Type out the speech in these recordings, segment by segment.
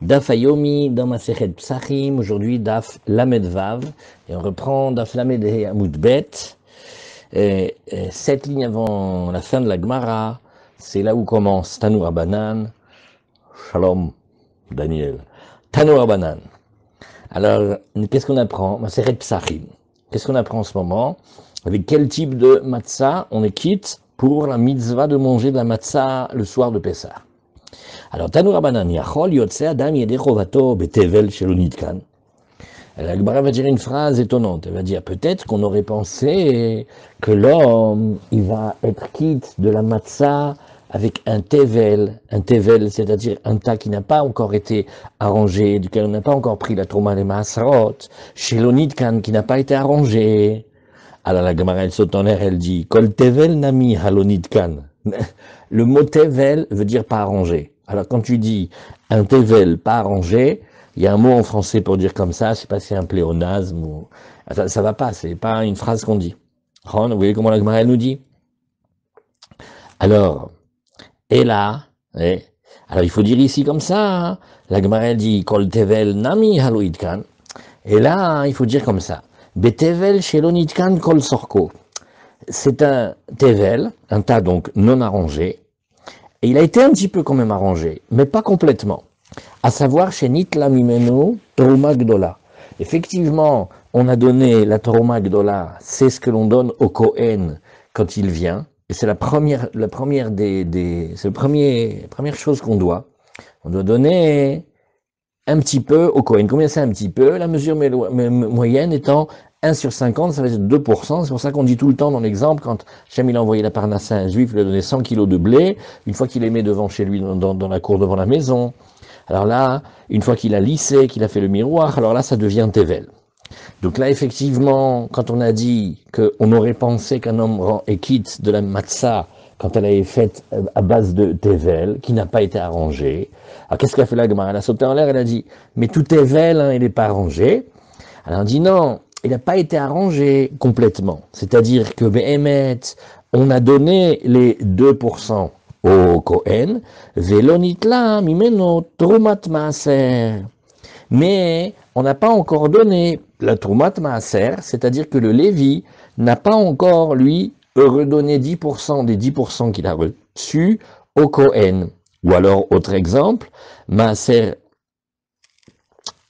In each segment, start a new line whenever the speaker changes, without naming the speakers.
Daf Ayomi dans Masechet Psachim, aujourd'hui Daf Lamed Vav, et on reprend Daf Lamed Amud Bet. Cette ligne avant la fin de la Gemara, c'est là où commence Tanu Rabbanan. Shalom, Daniel. Tanu Rabbanan. Alors, qu'est-ce qu'on apprend? Masechet Psachim. Qu'est-ce qu'on apprend en ce moment? Avec quel type de matzah on est quitte pour la mitzvah de manger de la matzah le soir de Pessah? Alors, Tanu Rabbanan, Yachol Yotse Adam Yedei Chovato Betevel Shelo Nitkan. La Gemara va dire une phrase étonnante. Elle va dire peut-être qu'on aurait pensé que l'homme, il va être quitte de la matzah avec un tevel, c'est-à-dire un tas qui n'a pas encore été arrangé, duquel on n'a pas encore pris la trouma les maasarot, Shelo Nitkan, qui n'a pas été arrangé. Alors la Gemara, elle saute en l'air, elle dit Kol tevel nami halonitkan. Le mot tevel veut dire pas arrangé. Alors quand tu dis un tevel pas arrangé, il y a un mot en français pour dire comme ça, je ne sais pas si c'est un pléonasme ou... Ça va pas, c'est pas une phrase qu'on dit. Vous voyez comment la Gemara elle nous dit? Alors, et là, alors il faut dire ici comme ça, hein. La Gemara elle dit Kol tevel nami haloitkan. Et là, il faut dire comme ça. Betevel shelo nitkan kol sorko. C'est un tevel, un tas donc non arrangé, et il a été un petit peu quand même arrangé, mais pas complètement. À savoir chez Nitla Mimeno, Toruma Gdola. Effectivement, on a donné la Toruma Gdola, c'est ce que l'on donne au Kohen quand il vient, et c'est la première chose qu'on doit. On doit donner un petit peu au Kohen. Combien c'est un petit peu? La mesure moyenne étant 1 sur 50, ça va être 2%. C'est pour ça qu'on dit tout le temps dans l'exemple, quand Hachem il a envoyé la parnasse à un juif, il lui a donné 100 kilos de blé, une fois qu'il les met devant chez lui, dans la cour devant la maison. Alors là, une fois qu'il a lissé, qu'il a fait le miroir, alors là, ça devient Tevel. Donc là, effectivement, quand on a dit qu'on aurait pensé qu'un homme est quitte de la matzah quand elle a été faite à base de Tevel, qui n'a pas été arrangée, alors qu'est-ce qu'a fait la Gemara? Elle a sauté en l'air, elle a dit, mais tout Tevel, hein, il n'est pas arrangé. Alors on dit non, il n'a pas été arrangé complètement. C'est-à-dire que Behemet, on a donné les 2% au Kohen, Velonitla mimeno trumat maaser. Mais on n'a pas encore donné la trumat maaser, c'est-à-dire que le Lévi n'a pas encore, lui, redonné 10% des 10% qu'il a reçus au Kohen. Ou alors, autre exemple, maaser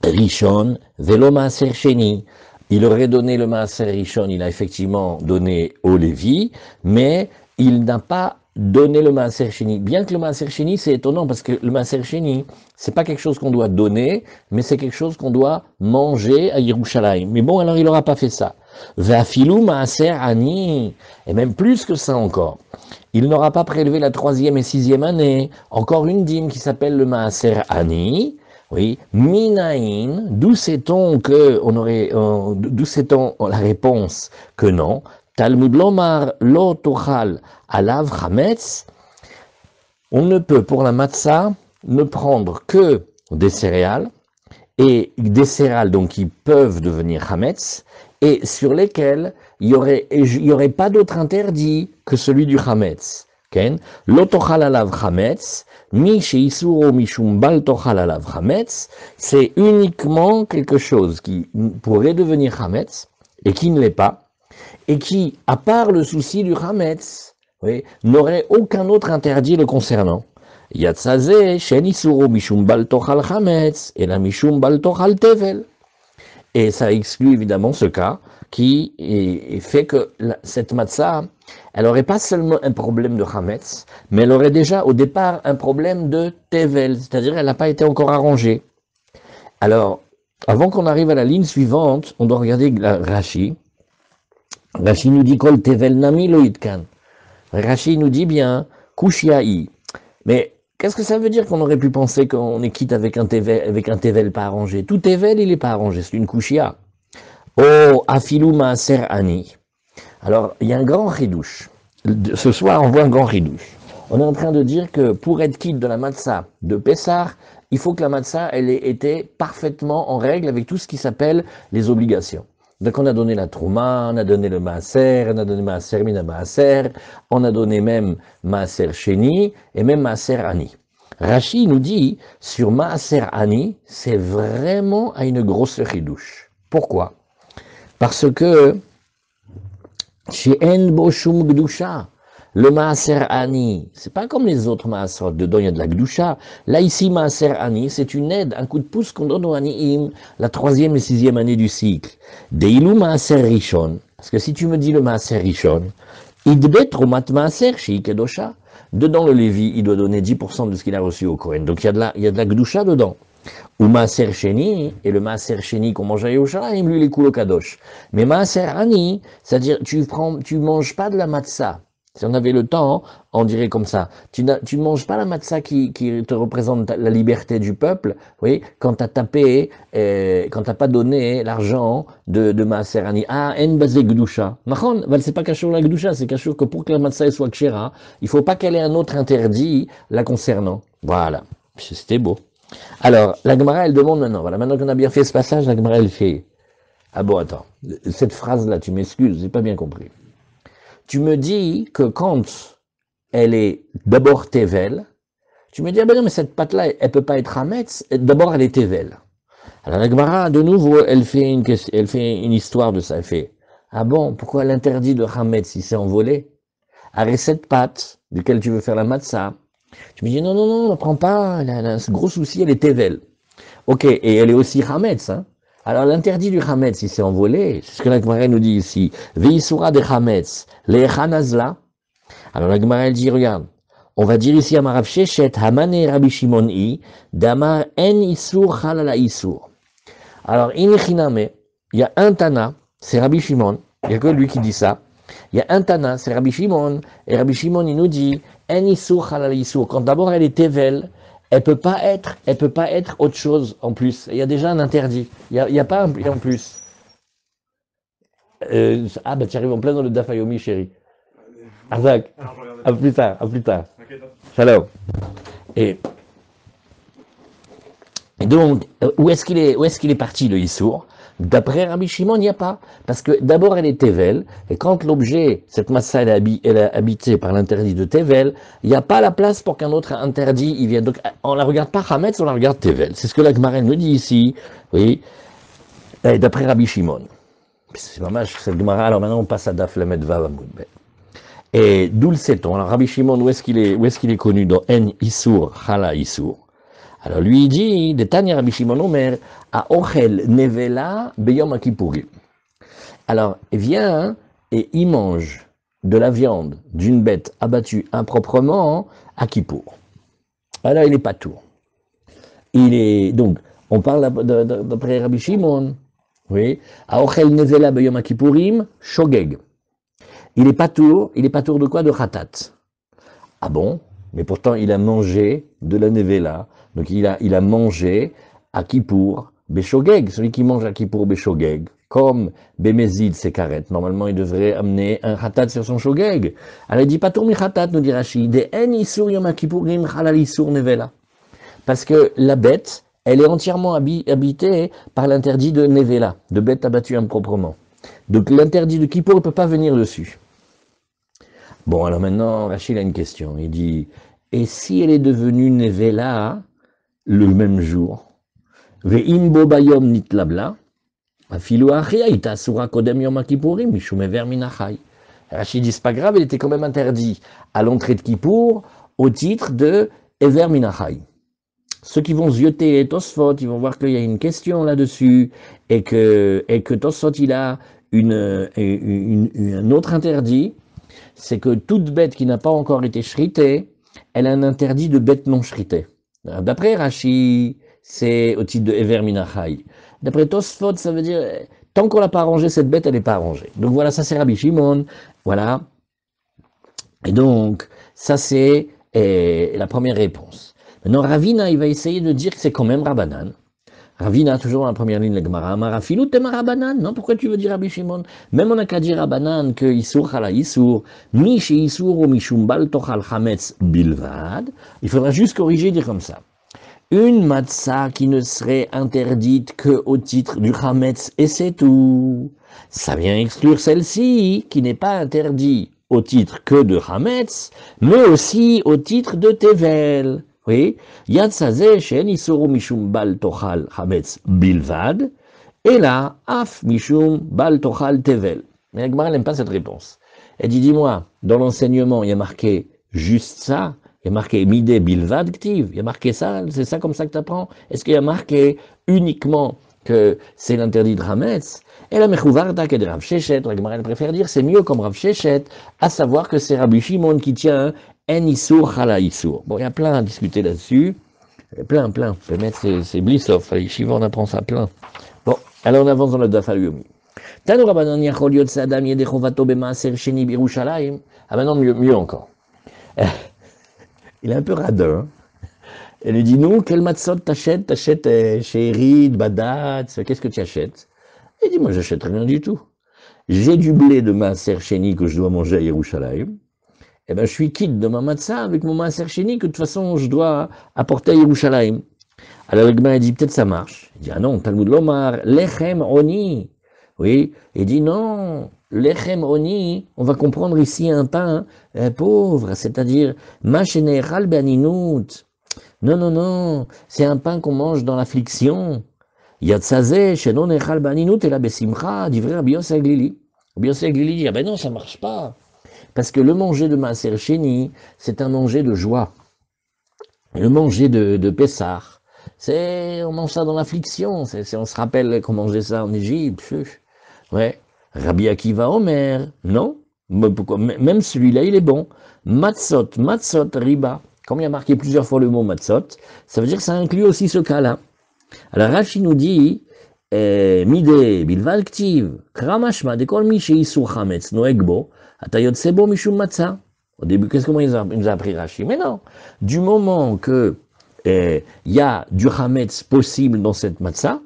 Rishon, Velo maaser Sheni. Il aurait donné le maaser Rishon, il a effectivement donné au Lévi, mais il n'a pas donner le maaser sheni. Bien que le maaser sheni, c'est étonnant parce que le maaser sheni, c'est pas quelque chose qu'on doit donner, mais c'est quelque chose qu'on doit manger à Yerushalayim. Mais bon, alors il n'aura pas fait ça. Ve'afilu maaser ani, et même plus que ça encore. Il n'aura pas prélevé la 3e et 6e année, encore une dîme qui s'appelle le maaser ani. Oui, minaïn, d'où sait-on la réponse que non? Talmud lomar lo tochal alav chametz. On ne peut pour la matzah ne prendre que des céréales, et des céréales donc qui peuvent devenir chametz, et sur lesquelles il y aurait pas d'autre interdit que celui du chametz. Lo tochal alav chametz, mi sheisuro mishum bal tochal alav chametz, c'est uniquement quelque chose qui pourrait devenir chametz et qui ne l'est pas, et qui, à part le souci du chametz, oui, n'aurait aucun autre interdit le concernant. Yatzazeh, shen isuro mishum bal tochal chametz, et la mishum bal tochal tevel. Et ça exclut évidemment ce cas qui fait que cette matzah, elle n'aurait pas seulement un problème de chametz, mais elle aurait déjà au départ un problème de tevel, c'est-à-dire elle n'a pas été encore arrangée. Alors, avant qu'on arrive à la ligne suivante, on doit regarder la Rashi. Rashi nous dit Kol tevel nami lo itkan. Rashi nous dit bien Kushiaï. Mais qu'est-ce que ça veut dire qu'on aurait pu penser qu'on est quitte avec un tevel pas arrangé? Tout tevel, il n'est pas arrangé, c'est une kushia. Oh, afilu maaser ani. Alors, il y a un grand ridouche. Ce soir, on voit un grand ridouche. On est en train de dire que pour être quitte de la matzah de Pessah, il faut que la matzah, elle ait été parfaitement en règle avec tout ce qui s'appelle les obligations. Donc on a donné la trouma, on a donné le maaser, on a donné maaser mina maaser, on a donné même maaser sheni et même maaser ani. Rashi nous dit, sur Maaser Ani, c'est vraiment à une grosse ridouche. Pourquoi? Parce que chez En Boshum Gdusha, le Maaser Ani, c'est pas comme les autres Maaser, dedans il y a de la Gdusha. Là ici, Maaser Ani, c'est une aide, un coup de pouce qu'on donne aux Aniim, la 3e et 6e année du cycle. Deilu Maaser Rishon, parce que si tu me dis le Maaser Rishon, Idbet Romat Maaser Shei Kedosha, dedans le Lévi, il doit donner 10% de ce qu'il a reçu au Kohen, donc il y a de la Gdusha dedans. Ou Maaser Sheni, et le Maaser Sheni qu'on mange à Yerushalayim, lui, il est cool au Kadosh. Mais Maaser Ani, c'est-à-dire, tu manges pas de la matzah. Si on avait le temps, on dirait comme ça. Tu ne manges pas la matzah qui te représente la liberté du peuple, oui, quand tu as tapé, quand tu n'as pas donné l'argent de Maaser Ani. Ah, en basé Gdusha. Machon, c'est pas caché la Gdusha, c'est caché que pour que la matzah soit kshera, il faut pas qu'elle ait un autre interdit la concernant. Voilà. C'était beau. Alors, la Gemara, elle demande maintenant, voilà, maintenant qu'on a bien fait ce passage, la Gemara, elle fait, ah bon, attends, cette phrase-là, tu m'excuses, j'ai pas bien compris. Tu me dis que quand elle est d'abord Tevel, tu me dis, ah ben non, mais cette pâte-là, elle peut pas être Hametz, d'abord elle est Tevel. Alors la Gemara, de nouveau, elle fait une histoire de ça, elle fait, ah bon, pourquoi l'interdit de Hametz, il s'est envolé? Arrête cette pâte, duquel tu veux faire la matzah. Tu me dis, non, non, non, ne prends pas, ce gros souci, elle est Tevel. Ok, et elle est aussi Hametz, hein. Alors l'interdit du Hametz, il s'est envolé, c'est ce que la Gemara nous dit ici. Veisura de Hametz, les Hanazla. Alors la Gemara, elle dit, regarde, on va dire ici à Marav Shechet, Hamane Rabbi Shimon I, Damar En Isur Halala Isur. Alors, Inichiname, il y a un Tana, c'est Rabbi Shimon, il n'y a que lui qui dit ça. Il y a un Tana, c'est Rabbi Shimon, et Rabbi Shimon, il nous dit, En Isur Halal Isur. Quand d'abord elle est Tevel, elle peut pas être autre chose en plus. Il y a déjà un interdit. Il y a pas un en plus. Ah, bah, tu arrives en plein dans le Dafayomi, chérie. Arzak, à plus tard, à plus tard. Shalom. Et, et donc, où est-ce qu'il est parti, le Issour? D'après Rabbi Shimon, il n'y a pas. Parce que d'abord, elle est Tevel, et quand l'objet, cette massa, elle est habitée par l'interdit de Tevel, il n'y a pas la place pour qu'un autre interdit y vienne. Donc, on ne la regarde pas Hametz, on la regarde Tevel. C'est ce que la Gemara nous dit ici, oui, d'après Rabbi Shimon. C'est dommage, cette Gemara. Alors maintenant, on passe à Daf Lamed Vav Amud Bet. Et d'où le sait-on? Alors Rabbi Shimon, où est-ce qu'il est connu dans En Isur, Chala Isur? Alors lui il dit, de Tanya Rabbi Shimon Omer, à Ochel Nevela Beyom Kippourim. Alors il vient et il mange de la viande d'une bête abattue improprement à Kippour. Alors il n'est pas tout. Il est donc, on parle d'après Rabbi Shimon, oui, à Ochel Nevela Beyom Kippourim, Shogeg. Il est pas tour de quoi? De Khatat. Ah bon? Mais pourtant, il a mangé de la Nevela. Donc, il a mangé à Kippour, Béchogeg. Celui qui mange à Kippour, Béchogeg. Comme Bémézid, c'est carrette. Normalement, il devrait amener un Khatat sur son Shogeg. Alors, il dit pas tour mi Khatat, nous dit Rachid. De en Isur yom Kippourim halal Isur Nevela. Parce que la bête, elle est entièrement habitée par l'interdit de Nevela, de bête abattue improprement. Donc, l'interdit de Kippour ne peut pas venir dessus. Bon, alors maintenant, Rachid a une question. Il dit, et si elle est devenue Nevela le même jour? Ve'imbo bayom nitlabla, afilu achia ita sura kodem yom kippourim, mishum ever minachai. Rachid dit, c'est pas grave, elle était quand même interdite à l'entrée de Kippour au titre de ever minachai. Ceux qui vont zioter les Tosfot, ils vont voir qu'il y a une question là-dessus et que Tosfot, il a un autre interdit. C'est que toute bête qui n'a pas encore été shritée, elle a un interdit de bête non shritée. D'après Rashi, c'est au titre de Ever Minachai. D'après Tosfot, ça veut dire, tant qu'on l'a pas arrangée, cette bête, elle n'est pas arrangée. Donc voilà, ça c'est Rabbi Shimon, voilà. Et donc, ça c'est la première réponse. Maintenant, Ravina, il va essayer de dire que c'est quand même Rabbanan. Ravina, toujours dans la première ligne de la Gemara, Amarafilut tema Rabbanan. Non, pourquoi tu veux dire Rabbi Shimon? Même on n'a qu'à dire Rabbanan que Isur chala Isur, mi she Isur ou mishum bal tochal chametz bilvad. Il faudra juste corriger, dire comme ça. Une matzah qui ne serait interdite que au titre du chametz, et c'est tout. Ça vient exclure celle-ci, qui n'est pas interdite au titre que de chametz, mais aussi au titre de tevel. Oui, Yad Sazeh, Shen Isuru Mishum Bal Tochal Hametz Bilvad, et là, Af Mishum Bal Tochal Tevel. Mais la Gemara n'aime pas cette réponse. Elle dit, dis-moi, dans l'enseignement, il y a marqué juste ça, il y a marqué Midé Bilvad Ktiv, il y a marqué ça, c'est ça comme ça que tu apprends? Est-ce qu'il y a marqué uniquement que c'est l'interdit de Hametz? Et la Mechouvarta, qui est de Rav Shechet, la Gemara préfère dire, c'est mieux comme Rav Shechet, à savoir que c'est Rabbi Shimon qui tient En Issour Chala Issour. Bon, il y a plein à discuter là-dessus. Plein. On peut mettre c'est Blissov. À Yeshiva, on apprend ça plein. Bon, alors on avance dans le Daf Yomi. Tanu Rabbanan Yachol Yot Sadam Yedechovato B'Maaser Sheni B'Yerushalayim. Ah maintenant, mieux encore. Il est un peu radin. Hein. Elle lui dit, nous, quel matzot t'achètes? T'achètes chez Erid, Badat, qu'est-ce que tu achètes? Il dit, moi, j'achète rien du tout. J'ai du blé de Maaser Sheni que je dois manger à Yerushalayim. Eh ben, je suis quitte de ma matzah avec mon maaser sheni que de toute façon je dois apporter à Yerushalayim. Alors le Gemara dit peut-être ça marche. Il dit ah non, Talmud Lomar, lechem oni. Oui, il dit non, lechem oni, on va comprendre ici un pain pauvre, c'est-à-dire machenechal be'aninut. Non, c'est un pain qu'on mange dans l'affliction. Yatzazeh, shenon echal be'aninut et la besimcha, dit vrai Rabbi Yossi Glili. Rabbi Yossi Glili dit ah ben non, ça marche pas. Parce que le manger de Maaser Sheni, c'est un manger de joie. Le manger de Pessah, on mange ça dans l'affliction. On se rappelle qu'on mangeait ça en Égypte. Ouais. Rabbi Akiva Omer, non. Même celui-là, il est bon. Matzot, riba. Comme il y a marqué plusieurs fois le mot matzot, ça veut dire que ça inclut aussi ce cas-là. Alors Rashi nous dit, Midé, Bilval Ktiv, Kramashma, Dekol Miché Isur Chametz, Noegbo, Atayot Sebo Mishum Matzah. Au début, comment il nous a appris Rashi? Mais non, du moment que y a du Chametz possible dans cette Matzah,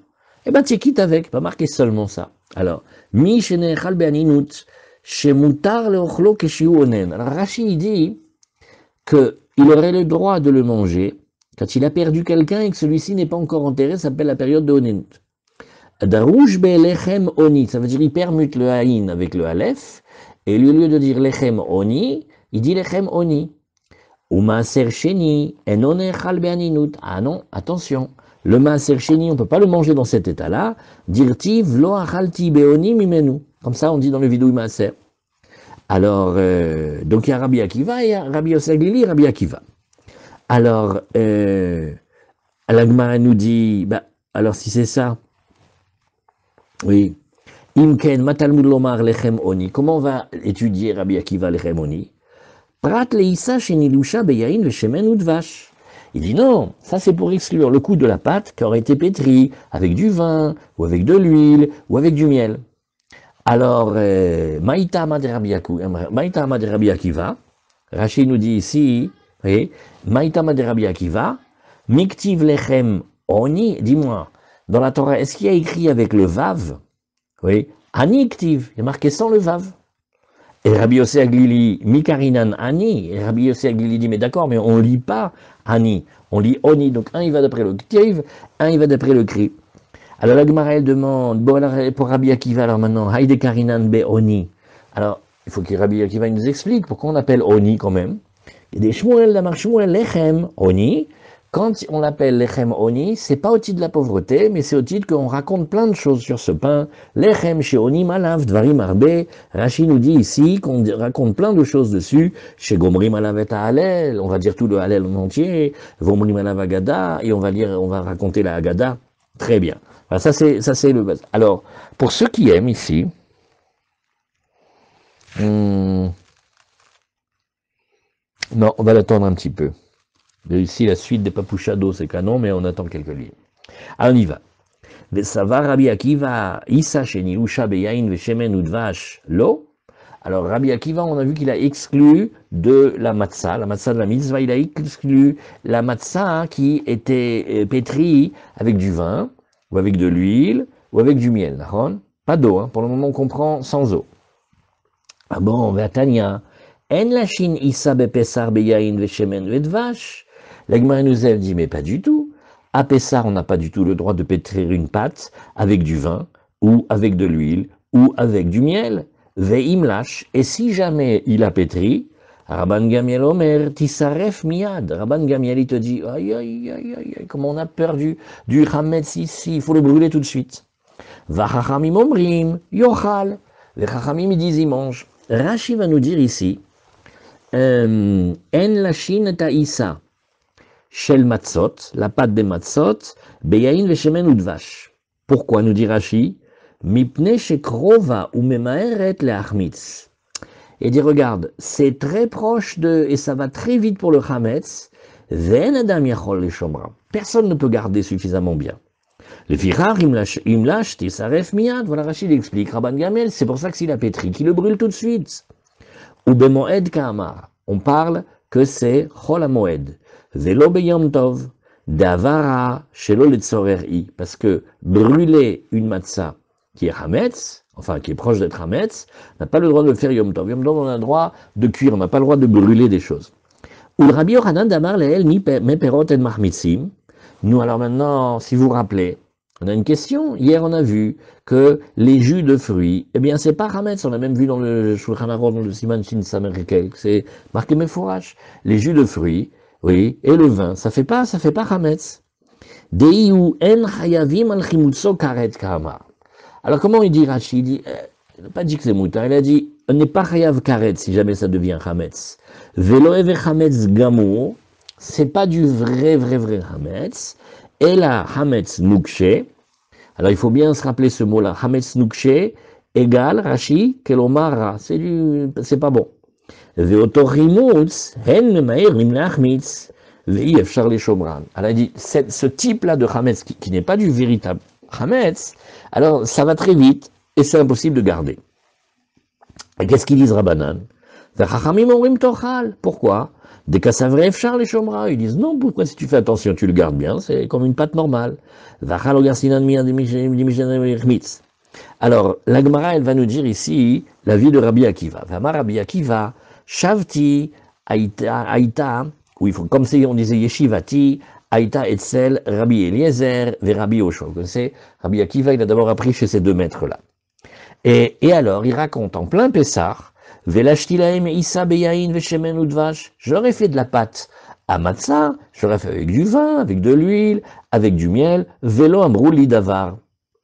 eh ben tu es quitte avec, pas marqué seulement ça. Alors, Mi Shenechal Be'aninut, Shemutar Leochlo Keshiu Onen. Alors Rashi il dit qu'il aurait le droit de le manger quand il a perdu quelqu'un et que celui-ci n'est pas encore enterré, ça s'appelle la période de Onenut. Darouj Be'lechem Oni, ça veut dire il permute le Haïn avec le Aleph, et au lieu de dire Lechem Oni, il dit Lechem Oni. Ou Maaser Sheni, Enon Echal Be'aninut. Ah non, attention. Le Maaser Sheni, on ne peut pas le manger dans cet état-là. Dirtiv Lo Achalti Be'oni Mimenu. Comme ça, on dit dans le vidéo Maaser. Alors, donc il y a Rabbi Akiva et Rabbi Yossi Glili, Rabbi Akiva. Alors, la Gemara nous dit, bah, alors si c'est ça, oui. Imken Matalmud Lomar Lechem Oni. Comment on va étudier Rabbi Akiva Lechem Oni? Prat leissa shenilusha beyain veshemen udvash. Il dit non, ça c'est pour exclure le coup de la pâte qui aurait été pétrie avec du vin, ou avec de l'huile, ou avec du miel. Alors, Maïta Amad Rabbi Akiva, Rachid nous dit ici, oui, Maïta Amad Rabbi Akiva, Miktiv Lechem Oni, dis-moi, dans la Torah, est-ce qu'il y a écrit avec le Vav? Oui, Ani Ktiv, il y a marqué sans le Vav. Et Rabbi Yossi Glili, Mikarinan Ani, et Rabbi Yossi Glili dit, mais d'accord, mais on ne lit pas Ani, on lit Oni, donc un il va d'après le Ktiv, un il va d'après le Kri. Alors la Gemara elle demande, bon alors pour Rabbi Akiva, alors maintenant, Haïde Karinan Be Oni. Alors, il faut que Rabbi Akiva nous explique pourquoi on appelle Oni quand même. Il y a des Shmuel, Damar Shmuel, Lechem, Oni. Quand on l'appelle Lechem Oni, c'est pas au titre de la pauvreté, mais c'est au titre qu'on raconte plein de choses sur ce pain. Lechem chez Oni Malav, Dvarim Arbe. Rashi nous dit ici qu'on raconte plein de choses dessus. Chez Gomri Malavet Hallel, on va dire tout le Hallel en entier. Vomri Malav Agada, et on va raconter la Agada. Très bien. Alors ça c'est le base. Alors, pour ceux qui aiment ici, non, on va l'attendre un petit peu. Ici, la suite des Papouchado, c'est canon, mais on attend quelques lignes. Alors, on y va. Vesava Rabbi Akiva, Issa Shenilusha Beyain Veshemen Udvash Lo. Alors, Rabbi Akiva, on a vu qu'il a exclu de la matzah de la mitzvah, il a exclu la matzah qui était pétrie avec du vin, ou avec de l'huile, ou avec du miel. Pas d'eau, hein. Pour le moment, on comprend sans eau. Ah bon, Vatania. En lachin Issa Bepesar Beyain Veshemen Vedvash. La Gemara nous a dit, mais pas du tout. À Pessar, on n'a pas du tout le droit de pétrir une pâte avec du vin, ou avec de l'huile, ou avec du miel. Veimlash, et si jamais il a pétri, Rabban Gamiel Omer, Tisaref Miad. Rabban Gamiel, il te dit, aïe, aïe, aïe, aïe, aïe, comment on a peur du Hametz ici, il faut le brûler tout de suite. Va Chachamim Omrim, Yochal. Les Chachamim, ils disent, ils mangent. Rashi va nous dire ici, En Lashin Ta'isa, Shel Matzot, la pâte des Matzot, Beyain Veshemen Udvash. Pourquoi, nous dit Rashi, Mipne Shekrova ou Memaeret Leachmitz. Et dit, regarde, c'est très proche de, et ça va très vite pour le Hametz, Ven Adam Yachol Leshomra. Personne ne peut garder suffisamment bien. Le Firar, Imlash, Tisaref Miyad, voilà Rachid explique, Rabban Gamel, c'est pour ça que s'il a pétri, qu'il le brûle tout de suite. Ou Bemoed Kamar, on parle que c'est Chol HaMoed, Velo Beyom Tov, Davara, Shelo Letzoreri, parce que brûler une matzah qui est Hametz, enfin qui est proche d'être Hametz, n'a pas le droit de le faire Yom Tov. Yom Tov, on a le droit de cuire, on n'a pas le droit de brûler des choses. Ou le Rabbi Yochanan d'Amar Leel Meperot et Mahmitzim. Nous, alors maintenant, si vous vous rappelez, on a une question. Hier, on a vu que les jus de fruits, eh bien, c'est pas Hametz. On a même vu dans le Shulchan Aruch, dans le Siman Shin Samerkel, c'est marqué Mefourash. Les jus de fruits, oui, et le vin, ça fait pas Hametz. Deiu en chayavim al chimutso karet kamar. Alors, comment il dit Rashi? Il dit, il n'a pas dit que c'est moutar, il a dit, on n'est pas chayav karet si jamais ça devient Hametz. Velo eve Hametz gamour, c'est pas du vrai Hametz. Et la Hametz Nukshe, alors il faut bien se rappeler ce mot-là, Hametz Nukshe égale Rashi Kelomara, c'est pas bon. Veoto Rimutz, hen memair rimlachmitz, ve'yefshar le shomran. Elle a dit, ce type-là de Hametz, qui n'est pas du véritable Hametz, alors ça va très vite, et c'est impossible de garder. Et qu'est-ce qu'ils disent Rabbanan? Pourquoi? Des Kassavref Charles les Chomra, ils disent non, pourquoi si tu fais attention, tu le gardes bien, c'est comme une pâte normale. Alors, la Gemara, elle va nous dire ici la vie de Rabbi Akiva. Vama Rabbi Akiva, Shavti, Aïta, ou il faut, comme on disait Yeshivati, Aïta Etzel, Rabbi Eliezer, ve Rabbi Yoshua. Vous connaissez, Rabbi Akiva, il a d'abord appris chez ces deux maîtres-là. Et alors, il raconte en plein Pessah, Velashtilaim Issa Beyain Veshemen Udvash. Je leur ai fait de la pâte à matzah, je leur ai fait avec du vin, avec de l'huile, avec du miel, Velo Amrouli Davar.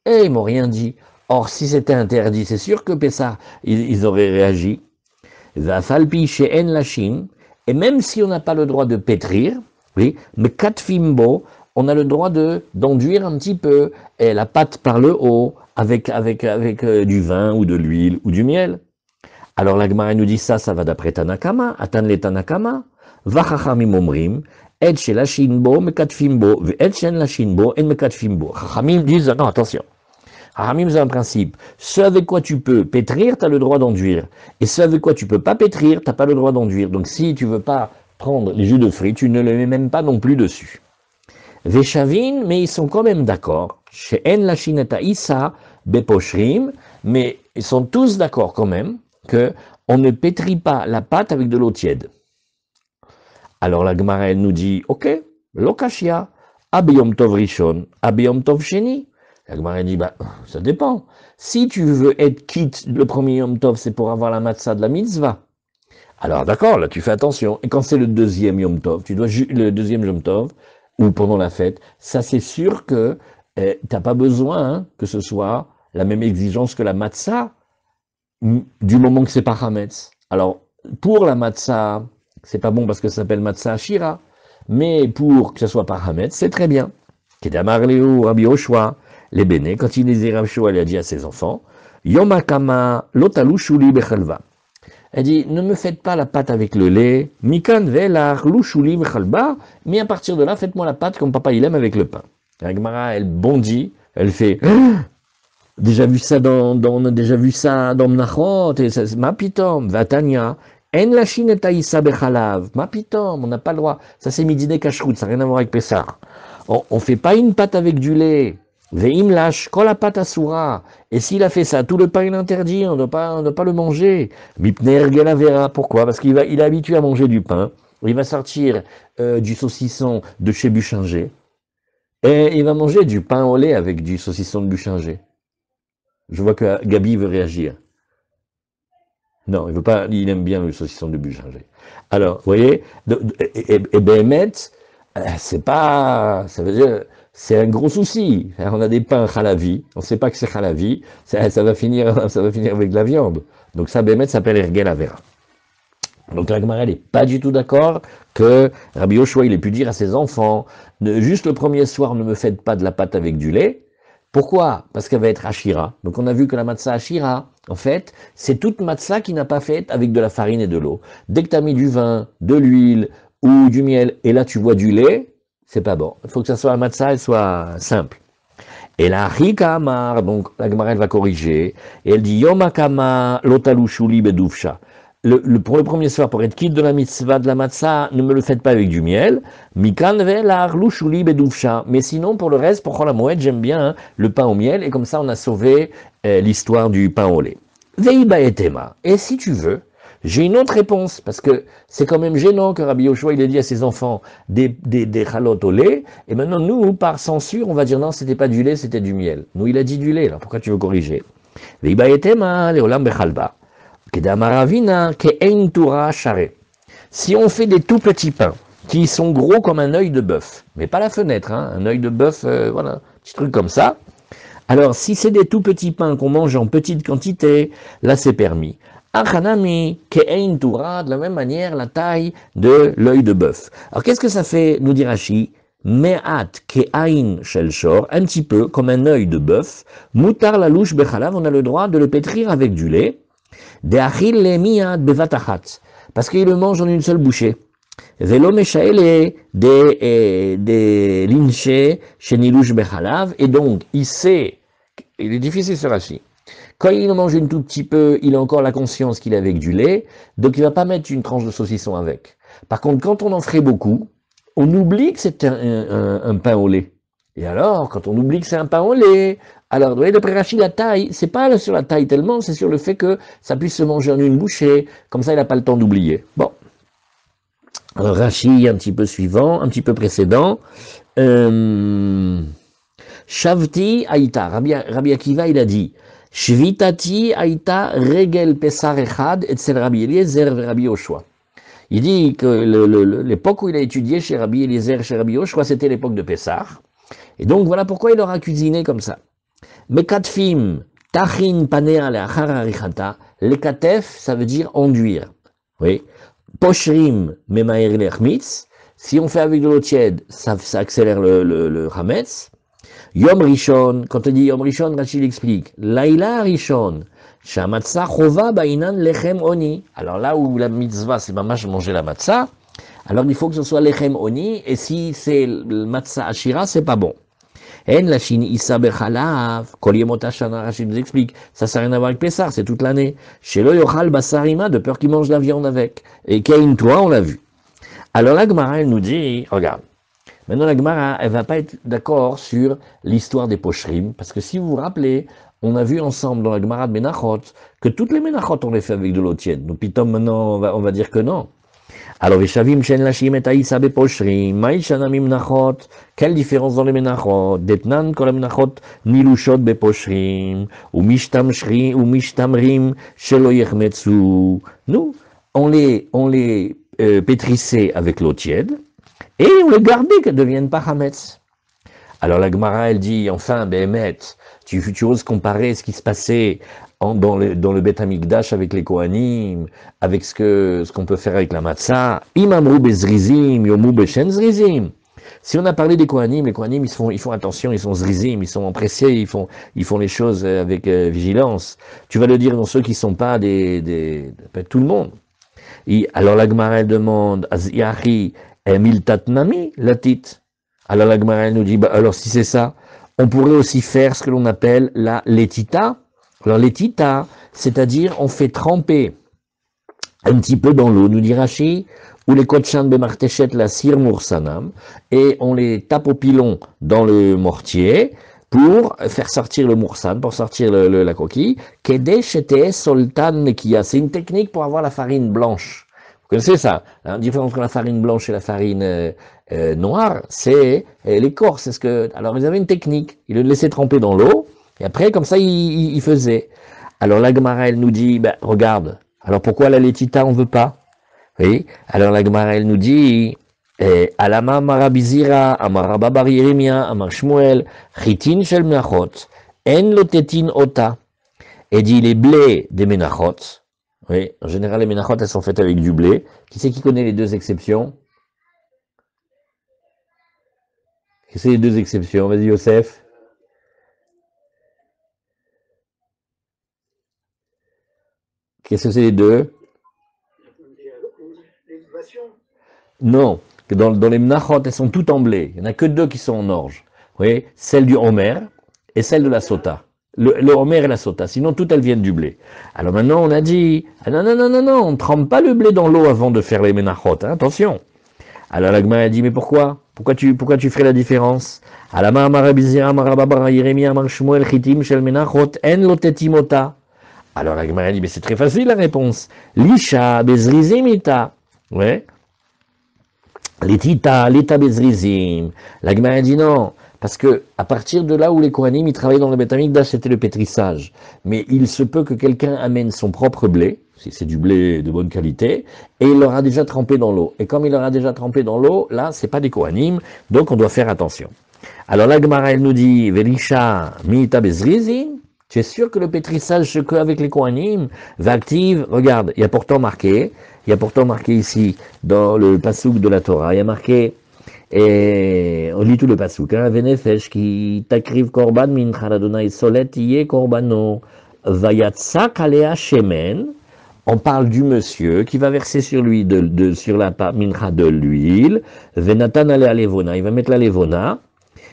Et ils m'ont rien dit. Or, si c'était interdit, c'est sûr que Pessah, ils auraient réagi. Vafalpi She'en Lashim. Et même si on n'a pas le droit de pétrir, oui, mais Katfimbo, on a le droit d'enduire un petit peu et la pâte par le haut avec du vin ou de l'huile ou du miel. Alors la Gemara nous dit ça va d'après Tanakama, Atan le Tanakama, Vachachamim omrim, et chez la shinbo, mekatfimbo, et chez la shinbo, et mekatfimbo. Chachamim disent, non, attention. Chachamim, c'est un principe. Ce avec quoi tu peux pétrir, tu as le droit d'enduire. Et ce avec quoi tu peux pas pétrir, tu n'as pas le droit d'enduire. Donc si tu veux pas prendre les jus de fruits, tu ne les mets même pas non plus dessus. Veshavin, mais ils sont quand même d'accord. Chez En la shineta Issa, Beposhrim, mais ils sont tous d'accord quand même qu'on ne pétrit pas la pâte avec de l'eau tiède. Alors la Gemara, elle nous dit, ok, lokashia, abiyom tov rishon, abiyom tov sheni. La Gemara dit, bah, ça dépend. Si tu veux être quitte le premier yom tov, c'est pour avoir la matzah de la mitzvah. Alors d'accord, là tu fais attention. Et quand c'est le deuxième yom tov, le deuxième yom tov, ou pendant la fête, ça c'est sûr que tu n'as pas besoin que ce soit la même exigence que la matzah, du moment que c'est pas Hametz. Alors, pour la matzah, c'est pas bon parce que ça s'appelle matzah Shira, mais pour que ce soit pas Hametz, c'est très bien. Kedamar Leo, Rabbi Yoshua, les béné, quand il disait Rabbi Yoshua, il a dit à ses enfants, Yomakama, lotalu shuli bechalva. Elle dit, ne me faites pas la pâte avec le lait, mikan velar, louchouli bechalba, mais à partir de là, faites-moi la pâte comme papa il aime avec le pain. La Gemara, elle bondit, elle fait, déjà vu ça on a déjà vu ça dans Mnachot, et ça, ma pitom, Vatania, en la shineta issa bechalav, ma pitom, on n'a pas le droit, ça c'est midine kashrut, ça n'a rien à voir avec Pessah. On fait pas une pâte avec du lait, veim lâche, quand la pâte assoura, et s'il a fait ça, tout le pain il est interdit, on ne doit pas le manger. Mipner gelavera, pourquoi? Parce qu'il est habitué à manger du pain, il va sortir du saucisson de chez Buchinger, et il va manger du pain au lait avec du saucisson de Buchinger. Je vois que Gabi veut réagir. Non, il veut pas, il aime bien le saucisson de Buchinger. Alors, vous voyez, et Béhémet, c'est pas, ça veut dire, c'est un gros souci. On a des pains halavi, on ne sait pas que c'est halavi, ça va finir avec de la viande. Donc ça, Béhémet s'appelle Ergel Avera. Donc la Gemara n'est pas du tout d'accord que Rabbi Yoshua, il ait pu dire à ses enfants, juste le premier soir, ne me faites pas de la pâte avec du lait. Pourquoi? Parce qu'elle va être Ashira. Donc on a vu que la matzah Ashira, en fait, c'est toute matzah qui n'a pas fait avec de la farine et de l'eau. Dès que tu as mis du vin, de l'huile ou du miel, et là tu vois du lait, c'est pas bon. Il faut que ça soit la matzah, elle soit simple. Et la Rika Amar, donc la Gemara elle va corriger, et elle dit Yom Akama lotalushuli beduvsha. Pour le premier soir, pour être quitte de la mitzvah de la matzah, ne me le faites pas avec du miel. Mikan velar lushuli beduvsha. Mais sinon, pour le reste, pour la moed, j'aime bien le pain au miel, et comme ça, on a sauvé l'histoire du pain au lait. Veiba etema. Et si tu veux, j'ai une autre réponse, parce que c'est quand même gênant que Rabbi Yoshua, il ait dit à ses enfants des chalotes au lait, et maintenant, nous, par censure, on va dire non, c'était pas du lait, c'était du miel. Nous, il a dit du lait, alors pourquoi tu veux corriger? Veiba etema, leolam bechalba. Si on fait des tout petits pains, qui sont gros comme un œil de bœuf, mais pas la fenêtre, hein, un œil de bœuf, voilà, petit truc comme ça, alors si c'est des tout petits pains qu'on mange en petite quantité, là c'est permis. Achanami, ke'ein tura, de la même manière, la taille de l'œil de bœuf. Alors qu'est-ce que ça fait, nous dit Rashi? Me'at ke'ain shel shor, un petit peu comme un œil de bœuf, mutar la louche bechalav, on a le droit de le pétrir avec du lait, parce qu'il le mange en une seule bouchée. Velo meshaele de linche shenilush bechalav, et donc il sait, il est difficile ce Rashi. Quand il en mange un tout petit peu, il a encore la conscience qu'il est avec du lait, donc il va pas mettre une tranche de saucisson avec. Par contre, quand on en ferait beaucoup, on oublie que c'est un pain au lait. Et alors, quand on oublie que c'est un pain au lait, alors, vous voyez, d'après Rachid, la taille, c'est pas sur la taille tellement, c'est sur le fait que ça puisse se manger en une bouchée, comme ça il n'a pas le temps d'oublier. Bon. Alors, Rachid, un petit peu suivant, un petit peu précédent. Shavti Aïta, Rabbi Akiva, il a dit, Shvitati Aïta Regel Pesar Echad, etc. Rabbi Eliezer et Rabbi Yoshua. Il dit que l'époque où il a étudié chez Rabbi Eliezer, chez Rabbi Yoshua, c'était l'époque de Pessah. Et donc, voilà pourquoi il aura cuisiné comme ça. Mekatfim, tachin panea leachar arichata, lekatef, ça veut dire enduire. Oui. Poshrim, memaer lechmitz, si on fait avec de l'eau tiède, ça accélère le hametz. Yom Rishon, quand on dit Yom Rishon, Rachid explique, Laila Rishon, Shamatza chova bainan lechem oni. Alors là où la mitzvah, c'est mamash manger la matzah, alors il faut que ce soit lechem oni, et si c'est le matzah ashira, c'est pas bon. En la chine issa bechalav, kol yemot hashana, Rachid nous explique, ça n'a rien à voir avec Pessah, c'est toute l'année. Shelo yochal basarima, de peur qu'il mange la viande avec. Et Kain, toi, on l'a vu. Alors la Gemara, elle nous dit, regarde, maintenant la Gemara, elle va pas être d'accord sur l'histoire des pochrim, parce que si vous vous rappelez, on a vu ensemble dans la Gemara de Menachot, que toutes les Menachot, on les fait avec de l'eau tiède. Donc, pitom, maintenant, on va dire que non. Alors, Veshavim Shen Lashim et Aïssa Beposhrim, Maïshanamim Menachot, quelle différence dans les Menachot? Detnan kol Menachot Nilushot Beposhrim, ou Mishtamrim Shelo Yechmetsu. Nous, on les pétrissait avec l'eau tiède, et on les gardait qu'elles ne deviennent pas Hametz. Alors la Gemara, elle dit, enfin, Béhémet, tu oses comparer ce qui se passait dans le Beth Amikdash avec les Kohanim, avec ce qu'on peut faire avec la Matzah. Imamru bezrizim, yomu beshen zrizim. Si on a parlé des Kohanim, les Kohanim, ils font attention, ils sont zrizim, ils sont empressés, ils font les choses avec vigilance. Tu vas le dire dans ceux qui ne sont pas pas tout le monde. Alors la Gemara, elle demande, Az yachi miltatnami latit. Alors la Gemara, elle nous dit, alors si c'est ça, on pourrait aussi faire ce que l'on appelle la letita. Alors letita, c'est-à-dire on fait tremper un petit peu dans l'eau, nous dit Rashi, ou les kotchan bemartechet la sir mursanam, et on les tape au pilon dans le mortier pour faire sortir le mursan, pour sortir la coquille. Kede shete soltan nekia, c'est une technique pour avoir la farine blanche. Vous connaissez ça? La différence entre la farine blanche et la farine noire, c'est l'écorce. Alors ils avaient une technique, ils le laissaient tremper dans l'eau, et après comme ça ils faisaient. Alors la Gemara, elle nous dit, regarde, Alors pourquoi la letita on veut pas? Oui. Alors la Gemara elle nous dit Alama marabizira, amaraba bar Yeremia, amar Shmuel, chitin shel menachot, en lotetin ota. Et dit les blés des menachot. Oui, en général les menachot elles sont faites avec du blé. Qui c'est qui connaît les deux exceptions? Qui c'est les deux exceptions? Vas-y Yosef. Qu'est-ce que c'est les deux? Non, dans les menachot, elles sont toutes en blé. Il n'y en a que deux qui sont en orge. Vous voyez, celle du Homer et celle de la sota. Le Homer et la sota, sinon toutes elles viennent du blé. Alors maintenant on a dit, ah non, non, non, non, non, on ne trempe pas le blé dans l'eau avant de faire les menachot, hein, attention. Alors la Gemara a dit, mais pourquoi? Pourquoi tu ferais la différence? Alama amarabizira amarababara Yeremia amar Shmuel chitim shel menachot en lotetimota. Alors la Gemara a dit, mais c'est très facile la réponse. Lisha bezrizimita. Ouais. L'étita, l'état bezrizim. La Gemara a dit non, parce que à partir de là où les Kohanim ils travaillaient dans le Beth Amikdash, c'était le pétrissage. Mais il se peut que quelqu'un amène son propre blé, si c'est du blé de bonne qualité, et il l'aura déjà trempé dans l'eau. Et comme il l'aura déjà trempé dans l'eau, là c'est pas des Kohanim, donc on doit faire attention. Alors la Gemara elle nous dit, Velisha mi'ita bezrizim. Tu es sûr que le pétrissage se que avec les Kohanim va active? Regarde, il y a pourtant marqué ici, dans le pasouk de la Torah, il y a marqué, et on lit tout le pasouk, hein, Venefesh ki takriv korban mincha l'Adonai solet yé korbano vayatsak alea shemen. On parle du monsieur qui va verser sur lui sur la mincha de l'huile, venatan alea levona, il va mettre la levona,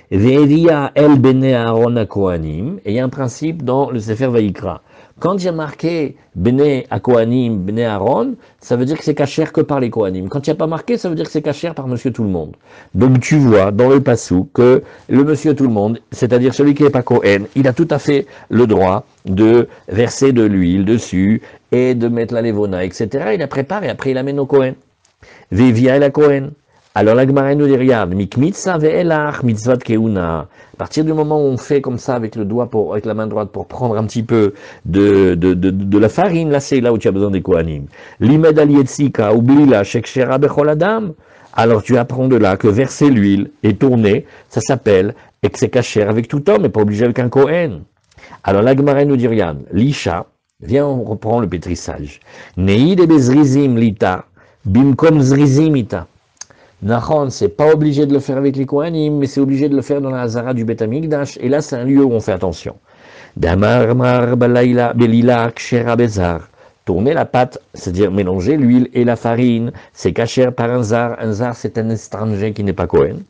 ve'evia el bene Aaron akohanim, et il y a un principe dans le Sefer Vayikra. Quand il y a marqué Bene à Kohanim, Bene Aaron, ça veut dire que c'est cachère que par les Kohanim. Quand il n'y a pas marqué, ça veut dire que c'est cachère par Monsieur Tout le Monde. Donc tu vois dans le passou que le Monsieur Tout le Monde, c'est-à-dire celui qui n'est pas Kohen, il a tout à fait le droit de verser de l'huile dessus et de mettre la levona, etc. Il la prépare et après il amène au Kohen. Vivia et la Kohen. Alors la Gemara nous dit, regarde, mikmitsa ve'elach mitzvat keuna. À partir du moment où on fait comme ça avec le doigt, avec la main droite, pour prendre un petit peu de la farine, là c'est là où tu as besoin des kohanim. Limed al yetzika, oublie la shekshera bechol adam. Alors tu apprends de là que verser l'huile et tourner, ça s'appelle, et que c'est kasher avec tout homme, mais pas obligé avec un kohen. Alors la Gemara nous dit, regarde, l'isha, viens on reprend le pétrissage. Neid e bezrizim lita, bimkom zrizim ita. Nachon, c'est pas obligé de le faire avec les Kohanim, mais c'est obligé de le faire dans la Hazara du Beth Amikdash, et là c'est un lieu où on fait attention. Damar mar balaila belila kshera bezar. Tourner la pâte, c'est-à-dire mélanger l'huile et la farine, c'est kasher par un zar. Un zar, c'est un étranger qui n'est pas Kohen.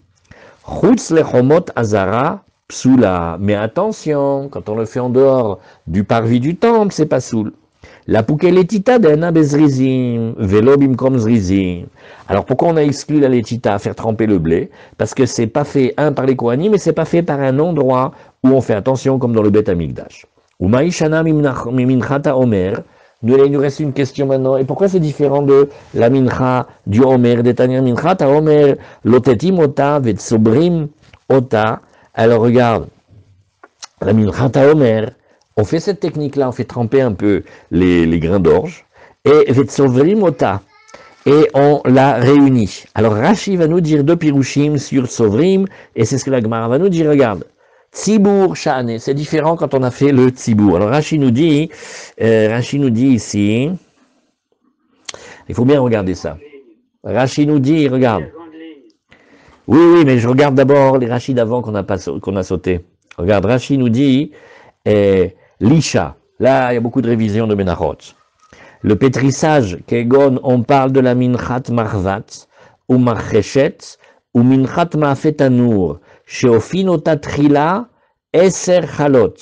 Chutz lechomot hazara psula. Mais attention, quand on le fait en dehors du parvis du temple, c'est pas soul. La poukeletita d'ena bezrizim, velo bimkom zrizim. Alors pourquoi on a exclu la letita, faire tremper le blé? Parce que c'est pas fait, par les Kohanim, mais c'est pas fait par un endroit où on fait attention, comme dans le Beth Amikdash. Ou maïshana miminchata omer. Il nous reste une question maintenant. Et pourquoi c'est différent de la mincha du omer, d'Etania minchata omer, lotetim ota, vetsobrim ota. Alors regarde, la minchata omer, on fait cette technique-là, on fait tremper un peu les grains d'orge, et vetsovrim ota, et on la réunit. Alors Rashi va nous dire deux pirushim sur sovrim, et c'est ce que la Gemara va nous dire, regarde, tzibour shane, c'est différent quand on a fait le tzibour. Alors Rashi nous dit ici, il faut bien regarder ça. Rashi nous dit, regarde, oui, mais je regarde d'abord les Rashi d'avant qu'on a sauté. Regarde, Rashi nous dit, l'isha, là il y a beaucoup de révisions de Menachot. Le pétrissage, Kegon, on parle de la minchat marvat, ou marcheshet, ou minchat ma'afetanour, sheofinota trila, eser chalot,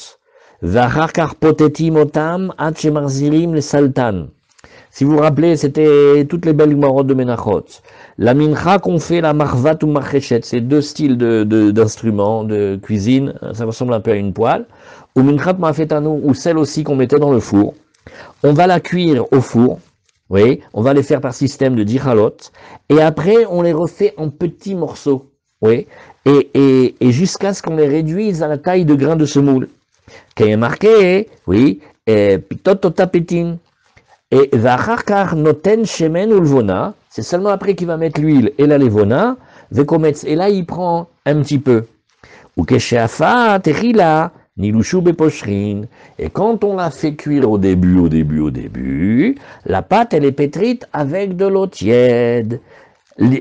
v'achar potetim otam, at shemarzirim le saltan. Si vous vous rappelez, c'était toutes les belles gemorot de Menachot. La mincha qu'on fait, la marvat ou marcheshet, c'est deux styles d'instruments de cuisine, ça ressemble un peu à une poêle. Ou minchat ma'afetanour, ou celle aussi qu'on mettait dans le four. On va la cuire au four, oui, on va les faire par système de 10 halot, et après on les refait en petits morceaux, oui, et jusqu'à ce qu'on les réduise à la taille de grains de semoule. Qui est marqué, oui, pitotota pétin. Et v'acharkar noten shemen ulvona, c'est seulement après qu'il va mettre l'huile et la levona, vekometz, et là il prend un petit peu. Ou kesheafa techila, nilushu beposhrin. Et quand on l'a fait cuire au début, la pâte elle est pétrite avec de l'eau tiède.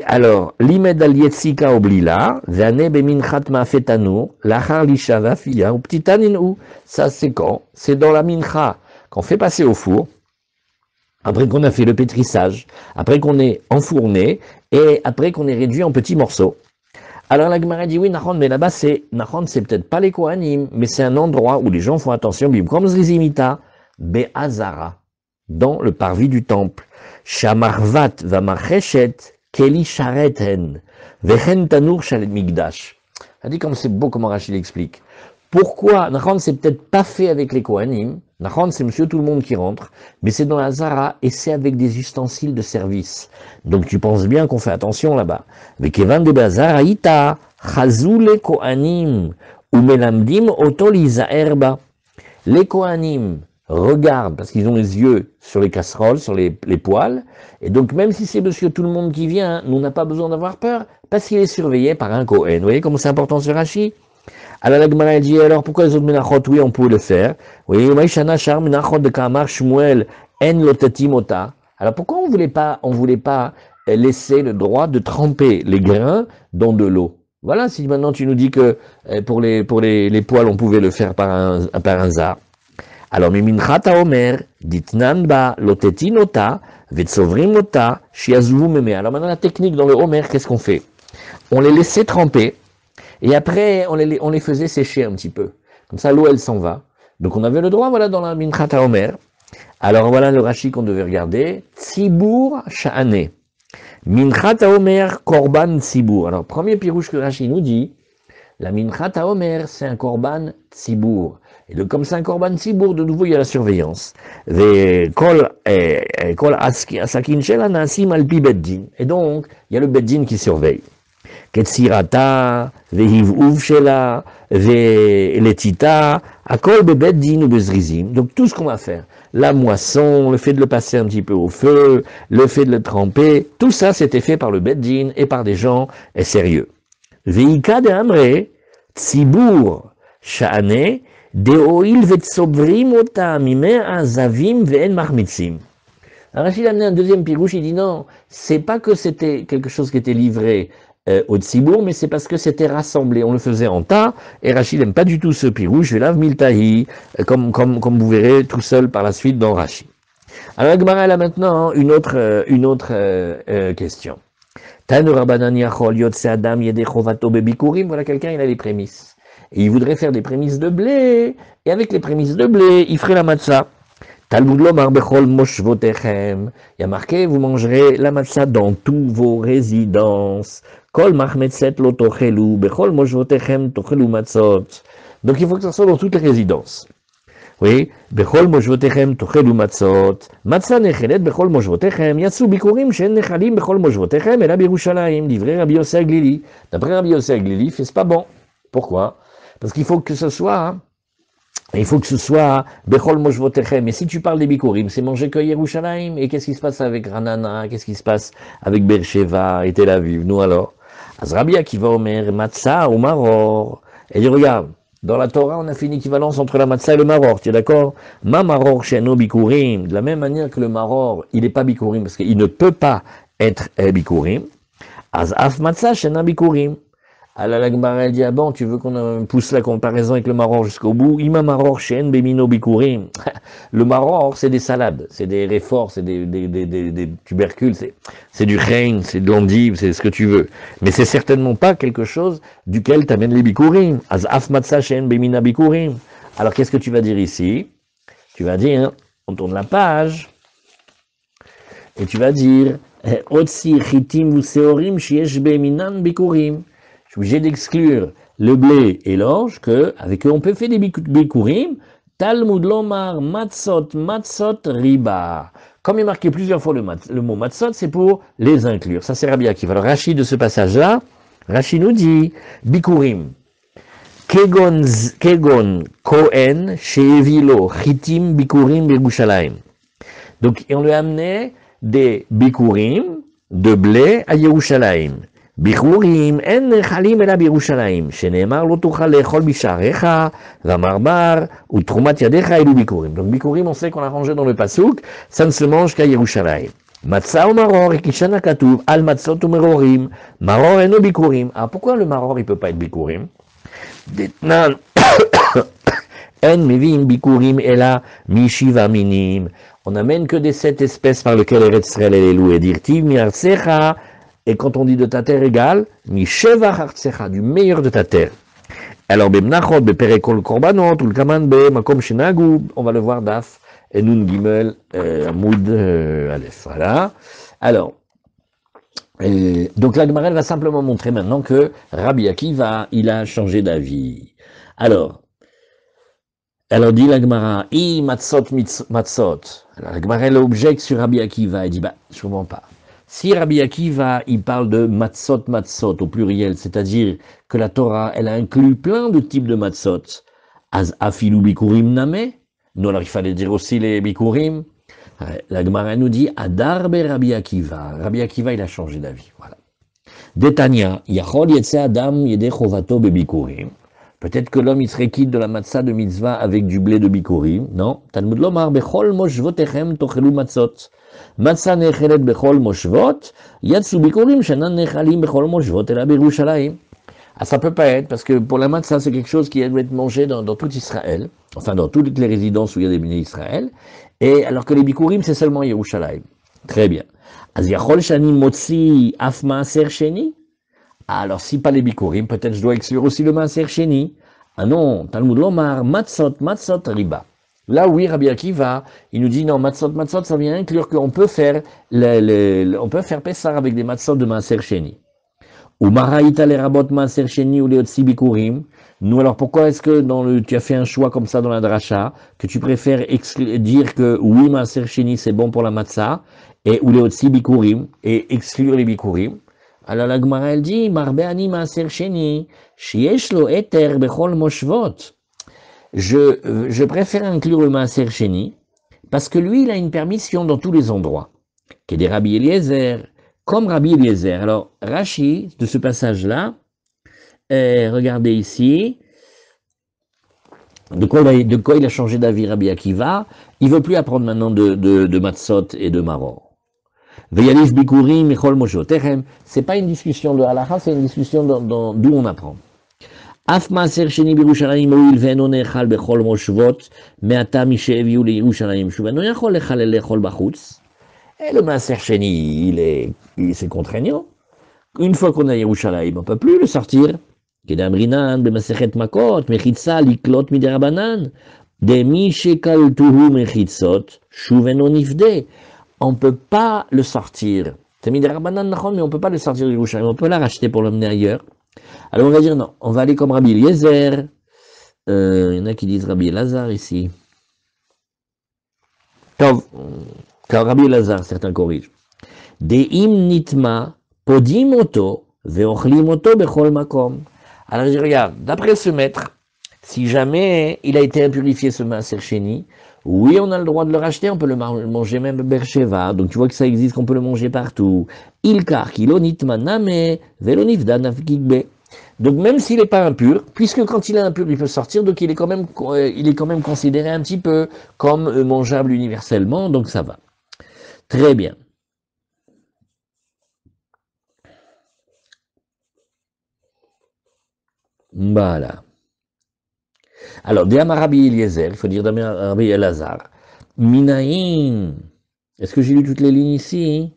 Alors, l'imed al yetzika oblila, vane beminchat ma'afetanu, lachar lishava fiya, ou ptitaninu. Ça c'est quand? C'est dans la mincha, qu'on fait passer au four, après qu'on a fait le pétrissage, après qu'on ait enfourné, et après qu'on ait réduit en petits morceaux. Alors la Gemara dit oui, Nahon, mais là-bas c'est peut-être pas les Kohanim, mais c'est un endroit où les gens font attention, bimkom zrizimita, be'azara, dans le parvis du temple. Shamarvat vamacheshet, keli shareten, vechen tanur shalet migdash. Ça dit comme c'est beau comment Rachid explique. Pourquoi Nahon c'est peut-être pas fait avec les Kohanim, Nahon c'est monsieur tout le monde qui rentre, mais c'est dans la Zara et c'est avec des ustensiles de service. Donc tu penses bien qu'on fait attention là-bas. Vekevan de Bazara ita, chazule Kohanim, ou melamdim otoliza herba. Les Kohanim regardent, parce qu'ils ont les yeux sur les casseroles, sur les poêles, et donc même si c'est monsieur tout le monde qui vient, nous n'a pas besoin d'avoir peur, parce qu'il est surveillé par un Kohen. Vous voyez comment c'est important ce Rashi? Alors la Gemara dit, alors pourquoi les autres menachot, oui on peut le faire. Oui, Maïshana Char menachot de Kamar Shmuel en lotetimota. Alors pourquoi on voulait pas laisser le droit de tremper les grains dans de l'eau? Voilà, si maintenant tu nous dis que pour les poêles on pouvait le faire par un zar. Alors miminchata omer ditnan ba lotetinota vetsovrimota shiazuvu meme. Alors maintenant la technique dans le omer, qu'est-ce qu'on fait? On les laissait tremper. Et après, on les faisait sécher un petit peu. Comme ça, l'eau, elle s'en va. Donc, on avait le droit, voilà, dans la Minchat HaOmer. Alors, voilà le Rashi qu'on devait regarder. Tzibour Sha'ane. Minchat HaOmer, Korban Tzibour. Alors, premier pirouche que Rashi nous dit, la Minchat HaOmer, c'est un Korban Tzibour. Et donc, comme c'est un Korban Tzibour, de nouveau, il y a la surveillance. Kol Asakin Shela Nasim Alpi Beddin. Et donc, il y a le Beddin qui surveille. Ketsirata, vehivouv shela, veletita, akol bebeddin ou bezrizim. Donc tout ce qu'on va faire, la moisson, le fait de le passer un petit peu au feu, le fait de le tremper, tout ça c'était fait par le beddin et par des gens sérieux. Veika de amre, tzibur, sha'ane, deoil vetsobrim ota mime azavim ve'en marmitzim. Alors Rachid a amené un deuxième pirouche, il dit non, c'est pas que c'était quelque chose qui était livré au Tzibour, mais c'est parce que c'était rassemblé, on le faisait en tas, et Rachid n'aime pas du tout ce pirouche, je lave miltahi, comme vous verrez tout seul par la suite dans Rachid. Alors Gemara a maintenant une autre question. Voilà quelqu'un, il a les prémices, et il voudrait faire des prémices de blé, et avec les prémices de blé, il ferait la matzah. Talmud lomar bechol moshvotechem. Il y a marqué, vous mangerez la matzah dans tous vos résidences. Kol machmetzet lo tochelu, bechol moshvotechem tochelu matzot. Donc il faut que ça soit dans toutes les résidences. Oui, bechol moshvotechem tochelu matzot. Matzah nechelet bechol moshvotechem. Yatsu bikurim shen nechalim bechol moshvotechem. Et là, Birushalayim, livré Rabbi Yossi Aglili. D'après Rabbi Yossi Aglili, c'est pas bon. Pourquoi? Parce qu'il faut que ce soit... Bechol Moshvotechem. Et si tu parles des Bikurim, c'est manger que Yerushalayim. Et qu'est-ce qui se passe avec Ranana? Qu'est-ce qui se passe avec Beersheva et Tel Aviv? Nous alors? Azrabi Akiva Omer, Matzah ou Maror. Et dit, regarde, dans la Torah, on a fait une équivalence entre la Matzah et le Maror. Tu es d'accord? Ma Maror Sheno Bikurim. De la même manière que le Maror, il n'est pas Bikurim, parce qu'il ne peut pas être Bikurim. Az Af Matzah Shena Bikurim. Alors la Gemara dit, ah bon, tu veux qu'on pousse la comparaison avec le maror jusqu'au bout? Ima maror shen bemino bikurim. Le maror, c'est des salades, c'est des réforts, c'est des tubercules, c'est du rein, c'est de l'endive, c'est ce que tu veux. Mais c'est certainement pas quelque chose duquel t'amènes les bikurim. Az af matzah shen bemina bikurim. Alors qu'est-ce que tu vas dire ici? Tu vas dire, on tourne la page, et tu vas dire, otsi chitim ou seorim shiesh beminan bikurim. Je suis obligé d'exclure le blé et l'orge, avec eux on peut faire des bikurim. Talmud lomar matzot riba. Comme il est marqué plusieurs fois le mot matzot, c'est pour les inclure. Ça c'est Rabbi Akiva. Alors Rashi de ce passage-là, Rashi nous dit bikurim. Kegon Kohen sheevilo chitim bikurim Yerushalayim. Donc, on lui a amené des bikurim, de blé à Yerushalayim. Bikurim, en nechalim ela birushalayim, sheneemar lo tuchal lechol bisharecha, vamarbar, ou trumat yadecha elu bikurim. Donc, bikurim, on sait qu'on a rangé dans le pasouk, ça ne se mange qu'à Yerushalayim. Matzah ou maror, et kishana katuv, al matzot ou merorim, maror eno bikurim. Alors, pourquoi le maror, il peut pas être bikurim? Detnan, en mevim bikurim ela mishiva minim. On n'amène que des 7 espèces par lesquelles Eretz Israël est loué. Dirtiv mi artsecha, et quand on dit de ta terre égale, mi sheva artsecha, du meilleur de ta terre. Alors, bemnachot, beperekol korbanot, ou le kaman be makom shenagu, on va le voir daf, et nun gimel, amoud alef. Voilà. Alors, donc la Gemara va simplement montrer maintenant que Rabbi Akiva, il a changé d'avis. Alors dit la Gemara, I matzot matzot. Alors la Gemara, elle objecte sur Rabbi Akiva, elle dit, bah, je comprends pas. Si Rabbi Akiva, il parle de matzot matzot au pluriel, c'est-à-dire que la Torah, elle a inclus plein de types de matzot, az afilu bikurim name, non, alors il fallait dire aussi les bikurim. La Gemara nous dit, adarbe Rabbi Akiva. Rabbi Akiva, il a changé d'avis, voilà. Detania, yachol yetse adam yede chovato bebikurim. Peut-être que l'homme, il serait quitte de la matzah de mitzvah avec du blé de bikurim. Non. Talmud lomar bechol moshvotechem tochelu matzot. Matzah nechelet bechol moshvot. Yatsu bikurim shenan nechalim bechol moshvot ela birushalayim. Ah, ça peut pas être, parce que pour la matzah, c'est quelque chose qui doit être mangé dans tout Israël. Enfin, dans toutes les résidences où il y a des bénis d'Israël. Et alors que les bikurim, c'est seulement Yerushalayim. Très bien. Az yachol shani motzi af maaser sheni. Alors, si pas les bikurim, peut-être je dois exclure aussi le maaser sheni. Ah non, Talmud lomar, matzot, matzot, riba. Là, oui, Rabbi Akiva, il nous dit non, matzot, matzot, ça vient inclure qu'on peut faire on peut faire Pessar avec des matzot de maaser sheni. Ou maraïta les rabot maaser sheni ou les otsi bikurim. Nous, alors pourquoi est-ce que tu as fait un choix comme ça dans la dracha, que tu préfères dire que oui, maaser sheni, c'est bon pour la matzah, et ou les otsi bikurim, et exclure les bikurim? Alors la Gemara, elle dit, marbe ani maaser sheni, shiesh lo eter bechol moshvot. Je préfère inclure le maaser sheni, parce que lui, il a une permission dans tous les endroits. Qui est des Rabbi Eliezer, comme Rabbi Eliezer. Alors, Rashi, de ce passage-là, regardez ici, de quoi il a changé d'avis Rabbi Akiva. Il ne veut plus apprendre maintenant de matzot et de maror. Veyalif bikurim michol moshvotechem. C'est pas une discussion de halacha, c'est une discussion d'où on apprend. Af maaser sheni birushalayim oil ve'eno nechal bechol moshvot me'ata misheviu leyerushalayim shuveno yachol lechol bachutz. Et le maaser sheni, c'est contraignant. Une fois qu'on a Yerushalayim, on ne peut plus le sortir. Kedamrinan b'masechet makot mechitza liklot miderabanan demi shekaltuhu mechitzot shuveno nifde. On ne peut pas le sortir. C'est miderabanan nachon, mais on ne peut pas le sortir de Yerushalayim. On peut la racheter pour l'emmener ailleurs. Alors on va dire non, on va aller comme Rabbi Eliezer. Il y en a qui disent Rabbi Elazar ici. Car Rabbi Elazar, certains corrigent. De'im nitma podimoto ve'ochlimoto bechol makom. Alors je dis, regarde, d'après ce maître, si jamais il a été impurifié ce maaser sheni, oui, on a le droit de le racheter, on peut le manger même Bersheva, donc tu vois que ça existe, qu'on peut le manger partout. Ilkar kilonitma name velonifda nafkigbe. Donc même s'il n'est pas impur, puisque quand il est impur, il peut sortir, donc il est quand même considéré un petit peu comme mangeable universellement, donc ça va. Très bien. Voilà. Alors, Deamar Rabbi Eliezer, il faut dire Rabbi Elazar. Minaïn. Est-ce que j'ai lu toutes les lignes ici?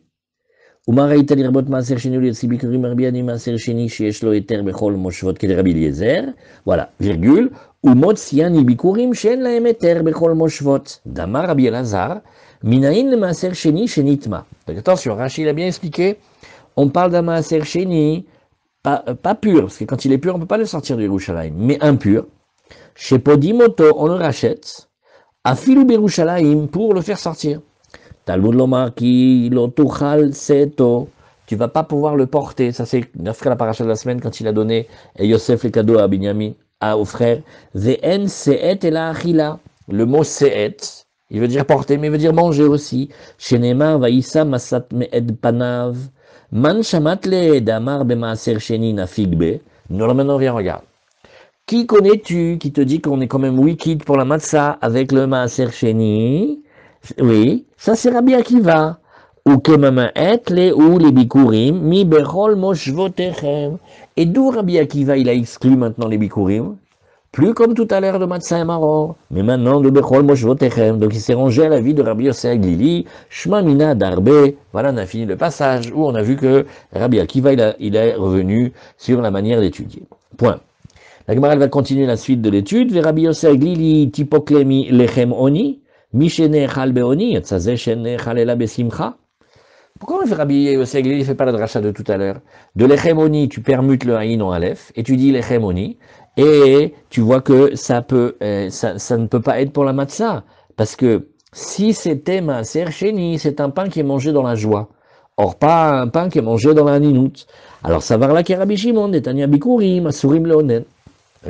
Umaraïta lirbot maaser sheni ulietsi bikurim Rabbi ani maaser sheni sheyesh lo eter bechol moshvot ked Rabbi Eliezer. Voilà, virgule. Umotziani bikurim shen lahem eter bechol moshvot. Damar Rabbi Elazar. Minaïn le maaser sheni shenitma. Donc attention, Rashi l'a bien expliqué. On parle d'un maaser sheni pas pur, parce que quand il est pur, on ne peut pas le sortir de Yerushalayim, mais impur. Chez Podimoto, on le rachète, à Filou Yerushalayim, pour le faire sortir. Talmud lomar ki lo tuchal seto. Tu ne vas pas pouvoir le porter. Ça, c'est Nafka la paracha de la semaine, quand il a donné Yosef les cadeaux à Binyamin, aux frères. Ve'en se'et et la achila. Le mot se'et, Il veut dire porter, mais il veut dire manger aussi. Shenema vaïssa masat me'ed panav. Man shamatle damar bemaaser sheni nafigbe. Nous maintenant, viens, regarde. Qui connais-tu qui te dit qu'on est quand même wicked pour la matzah avec le maaser sheni? Oui, ça c'est Rabbi Akiva. Ou que maman etle ou les bikurim mi bechol moshvotechem. Et d'où Rabbi Akiva il a exclu maintenant les bikurim? Plus comme tout à l'heure de Matzah et Maror, mais maintenant de Bechol Moshvotechem. Donc il s'est rangé à la vie de Rabbi Yosef Glili, Shma Mina Darbe. Voilà, on a fini le passage où on a vu que Rabbi Akiva il est revenu sur la manière d'étudier. Point. La Gemara va continuer la suite de l'étude. Ve Rabbi Yosef Glili Tipoklemi Lechem Oni, Mishene Chal Beoni, Tzazeh Shene Chalela Besimcha. Pourquoi Rabbi Yosef Glili ne fait pas la dracha de tout à l'heure? De Lechem Oni, tu permutes le Haïn en Aleph, et tu dis Lechem Oni. Et tu vois que ça ne peut pas être pour la matzah. Parce que si c'était maaser sheni, c'est un pain qui est mangé dans la joie. Or, pas un pain qui est mangé dans la ninout. Alors, ça va là qui est Rabbi Shimon, Netanya Bikurim, Asurim Leonen.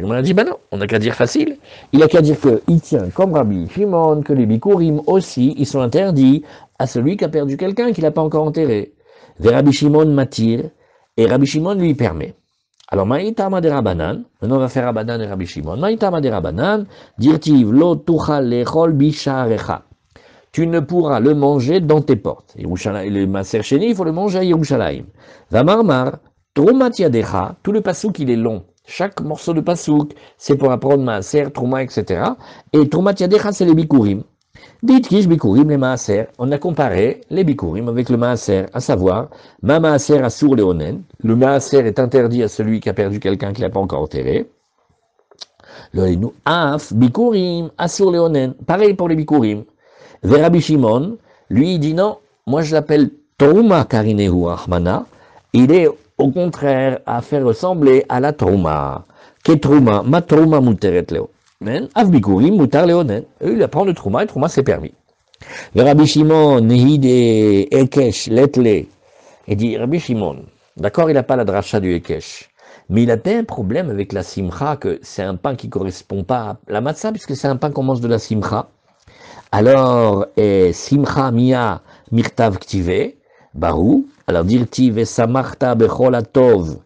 On a dit, ben non, on n'a qu'à dire facile. Il a qu'à dire qu'il tient comme Rabbi Shimon, que les Bikurim aussi, ils sont interdits à celui qui a perdu quelqu'un qu'il n'a pas encore enterré. Ve Rabbi Shimon matir, et Rabbi Shimon lui permet. Alors, Maïtama de Rabanan, maintenant on va faire Rabanan et Rabbi Shimon. Maïtama de Rabanan, dirtiv lo tuchal lechol bisharecha. Tu ne pourras le manger dans tes portes. Le Maaser Sheni, il faut le manger à Yerushalayim. Vamarmar, Trumat yadecha, tout le pasouk il est long. Chaque morceau de pasouk, c'est pour apprendre Maaser, Trouma, etc. Et Trumat yadecha, c'est les bikurim. Dites kish bikurim les maaser. On a comparé les bikurim avec le maaser, à savoir, ma maaser assour léonen. Le maaser est interdit à celui qui a perdu quelqu'un qui l'a pas encore enterré. Le nous af bikurim assour léonen. Pareil pour les bikurim. Rabbi Shimon, lui, il dit non, moi je l'appelle Trouma karinehu ahmana. Il est au contraire à faire ressembler à la Trouma. Que Trouma, ma Trouma muteret leo. Av bikurim mutar leonen. Il apprend le Trouma et Trouma c'est permis. Rabbi Shimon, Nehide Ekesh, Letle. Il dit Rabbi Shimon, d'accord, il n'a pas la dracha du Ekesh, mais il a bien un problème avec la Simcha, que c'est un pain qui ne correspond pas à la matzah, puisque c'est un pain qu'on mange de la Simcha. Alors, Simcha Mia Mirtav Ktive, Barou, alors dirtiv et Samarta Bechol Atov.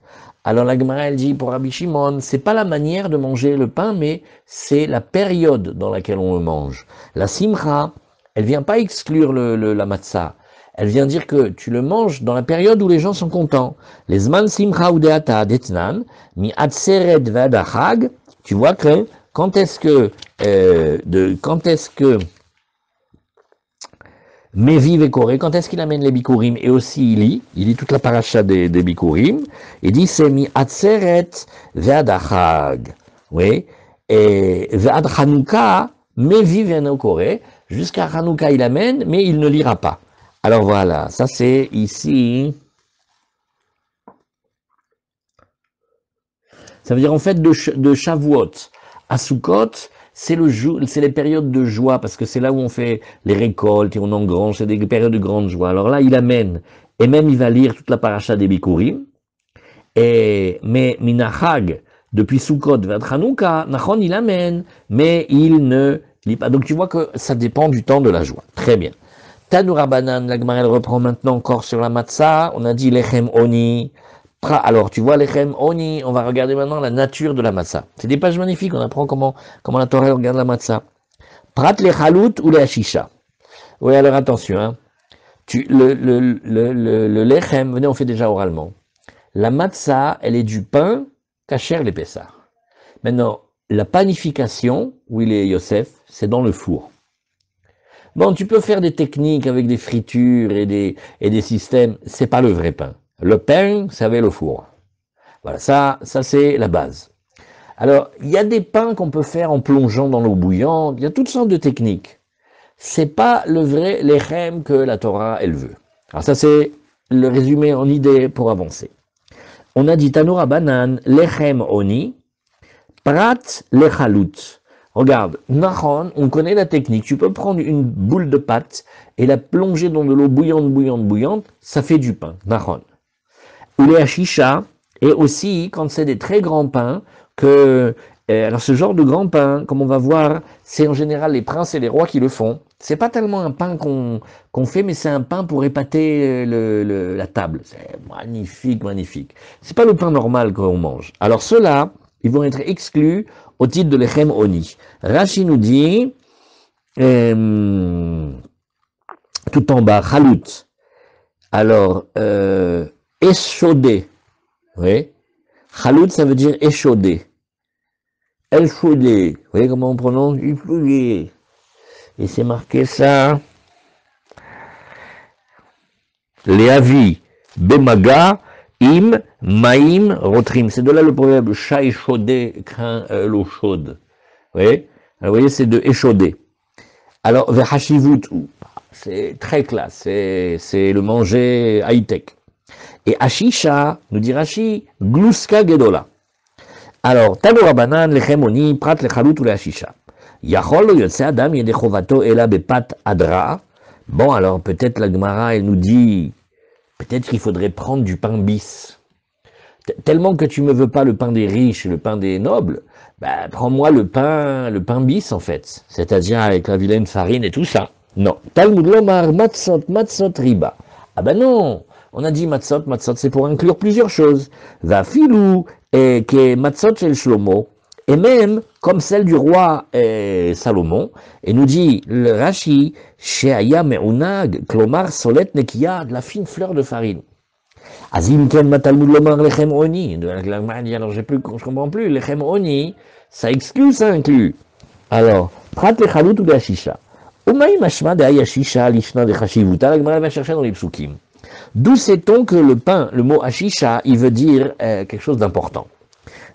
Alors la Gemara elle dit pour Rabbi Shimon, c'est pas la manière de manger le pain, mais c'est la période dans laquelle on le mange. La Simcha, elle vient pas exclure la matzah. Elle vient dire que tu le manges dans la période où les gens sont contents. Les zman simcha ou deata detnan, mi atzeret vadachag, tu vois que quand est-ce que Mevi Vekore, quand est-ce qu'il amène les bikurim, et aussi il lit toute la paracha des bikurim, il dit c'est mi atzeret vadachag, oui, et vad Hanouka, Mevi Vekore, jusqu'à Hanouka il amène, mais il ne lira pas. Alors voilà, ça c'est ici. Ça veut dire en fait de Shavuot à Sukkot, c'est les périodes de joie, parce que c'est là où on fait les récoltes et on engrange, c'est des périodes de grande joie. Alors là, il amène, et même il va lire toute la paracha des Bikurim, mais Minachag, depuis Sukkot vers Hanouka, Nachon il amène, mais il ne lit pas. Donc tu vois que ça dépend du temps de la joie. Très bien. Tanoura Banan, la Gemara elle reprend maintenant encore sur la matzah, on a dit Lechem Oni. Alors, tu vois, Lechem Oni, on va regarder maintenant la nature de la matzah. C'est des pages magnifiques, on apprend comment la Torah regarde la matzah. Prat le Chalout ou le Hashisha. Oui, alors attention, hein. Le Lechem, venez, on fait déjà oralement. La matzah, elle est du pain kasher les Pessah. Maintenant, la panification, où il est Yosef, c'est dans le four. Bon, tu peux faire des techniques avec des fritures et des systèmes, c'est pas le vrai pain. Le pain, c'est avec le four. Voilà, ça c'est la base. Alors, il y a des pains qu'on peut faire en plongeant dans l'eau bouillante, il y a toutes sortes de techniques. C'est pas le vrai lechem que la Torah, elle veut. Alors ça, c'est le résumé en idée pour avancer. On a dit Tanoura Banan, lechem oni, prat lechalut. Regarde, Nahon, on connaît la technique. Tu peux prendre une boule de pâte et la plonger dans de l'eau bouillante, ça fait du pain. Nahon. Ou les hashisha, et aussi quand c'est des très grands pains, que Alors ce genre de grand pain, comme on va voir, c'est en général les princes et les rois qui le font. C'est pas tellement un pain qu'on fait, mais c'est un pain pour épater la table. C'est magnifique, magnifique. C'est pas le pain normal qu'on mange. Alors ceux-là, ils vont être exclus au titre de l'Echem Oni. Rashi nous dit, tout en bas, Chalout. Alors, échaudé. Oui. Chalout, ça veut dire échaudé. El-Chaudé. Vous voyez comment on prononce? El-Chaudé. Et c'est marqué ça. Léavi, Bemaga, Im, Maïm, Rotrim. C'est de là le proverbe chat échaudé craint l'eau chaude. Vous voyez? Alors, vous voyez, c'est de échaudé. Alors, Vehashivut, c'est très classe. C'est le manger high-tech. Et Ashisha, nous dit Rashi, Gluska Gedola. Alors, Tanu Rabanan, Lechem Oni, Prat Lechalut ou Ashisha. Yachol lo yotse Adam yede chovato ela bepat adra. Bon, alors peut-être la Gemara, elle nous dit, peut-être qu'il faudrait prendre du pain bis. Tellement que tu me veux pas le pain des riches, le pain des nobles, bah, prends-moi le pain bis en fait. C'est-à-dire avec la vilaine farine et tout ça. Non. Talmud lomar matzot, matzot riba. Ah ben non. On a dit matzot, matzot, c'est pour inclure plusieurs choses. Va filou, et que matzot shel Shlomo, et même comme celle du roi Salomon, et nous dit le Rashi, sheaya me'unag, klomar solet nekia, de la fine fleur de farine. Azim ken matalmud lomar lechem oni. Alors je comprends plus, lechem oni, ça exclut, ça inclut. Alors, prat lechalut ou gashisha. Umaï mashma de ayashisha lishna de chashivuta, la Gemara va chercher dans les psukim. D'où sait-on que le pain, le mot ashisha, il veut dire quelque chose d'important.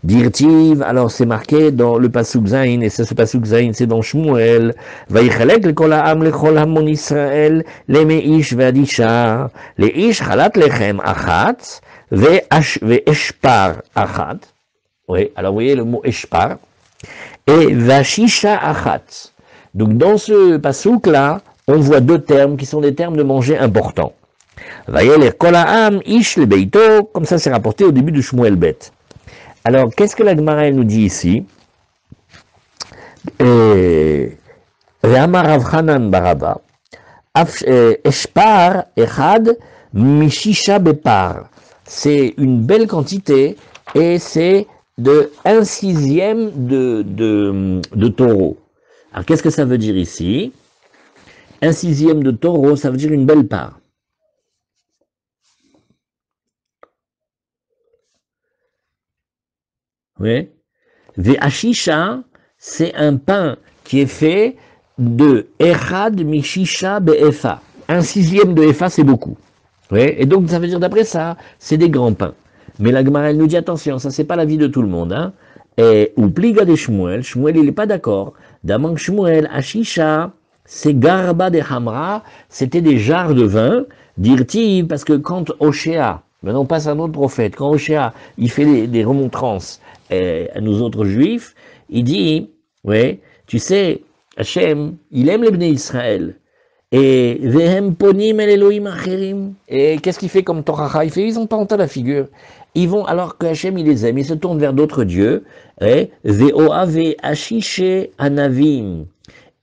Dirtiv, alors c'est marqué dans le pasuk zayin, et ce pasuk zayin, c'est dans Shmuel. Vaïchalek le kol ha'am le kol hamon Israël, le meish ve'adisha, le ish chalat lechem achat, ve'eshpar achat. Oui, alors vous voyez le mot eshpar, et vashisha achat. Donc dans ce pasuk là, on voit deux termes qui sont des termes de manger importants. Vaïeler kol ha'am ish le beito, comme ça c'est rapporté au début de Shmuel Bet. Alors, qu'est-ce que la Gemara nous dit ici? Ve'amar Rav Hanan baraba, eshpar echad mishisha bepar. C'est une belle quantité et c'est de 1/6 de taureau. Alors, qu'est-ce que ça veut dire ici? 1/6 de taureau, ça veut dire une belle part. Oui. Ve'ashisha, c'est un pain qui est fait de Echad Mishisha Be'efa. 1/6 de Efa, c'est beaucoup. Oui. Et donc, ça veut dire, d'après ça, c'est des grands pains. Mais la Gemara, elle nous dit, attention, ça, c'est pas l'avis de tout le monde. Hein. Et, ou pliga de Shmuel, Shmuel, il n'est pas d'accord. D'amang Shmuel, Ashisha, c'est Garba de Hamra, c'était des jarres de vin, dirti, parce que quand Oshéa, maintenant on passe à un autre prophète, quand Oshéa, il fait des remontrances, à nous autres juifs, il dit, ouais, tu sais, Hachem, il aime les Bnei Israël. Et Vehem ponim el Elohim acherim. Et qu'est-ce qu'il fait comme Toracha? Il fait, ils ont pas honte à la figure. Ils vont, alors que Hachem, il les aime, ils se tournent vers d'autres dieux. Ve'oave ashishe anavim.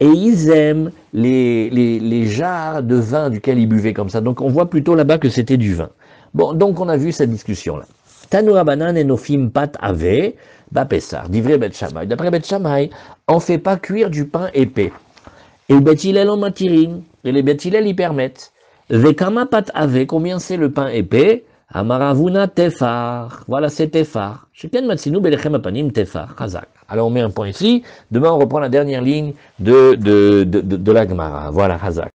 Et ils aiment les jarres de vin duquel ils buvaient comme ça. Donc on voit plutôt là-bas que c'était du vin. Bon, donc on a vu cette discussion-là. Tanu Rabanan et Nofim Pat Ave, Bapessar, d'Ivré Bet Shammai. D'après Bet Shammai, on ne fait pas cuire du pain épais. Et Bet Hillel en matirin, et les Bet Hillel y permettent. Vekama Pat Ave, combien c'est le pain épais? Amaravuna Tefar. Voilà, c'est Tefar. Sheken Matsinu Belechem Apanim Tefar. Chazak. Alors on met un point ici. Demain, on reprend la dernière ligne de la Gemara. Voilà, Chazak.